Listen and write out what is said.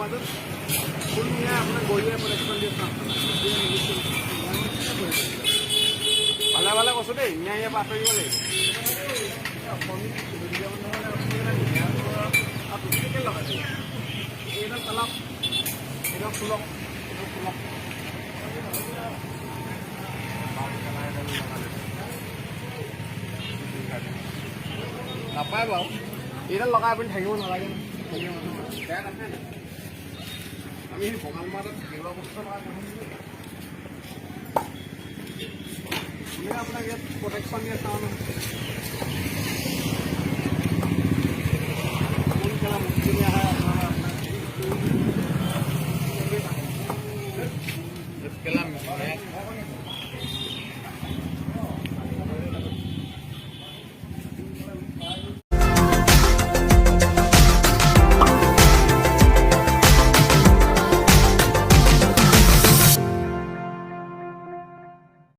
ফুল নিয়ে আপোনাৰ গৰিয়ে প্ৰটেকশ্যন দিয়ে ভালে ভালে কৈছোঁ দেই নিয়া ইয়াৰ পৰা আঁতৰিব লাগিব লগাইছে এইডাল পেলাওক এইডাল ফুলক এইডাল ফুলক নাপায় বাৰু এইডাল লগাই আপুনি থাকিব নালাগে বেয়া নাখায় নাই আমি সেই বঙাল মাছত থাকিব বস্তু আপোনাক ইয়াত প্ৰটেকশ্যন দিয়ে চাওঁ নহয়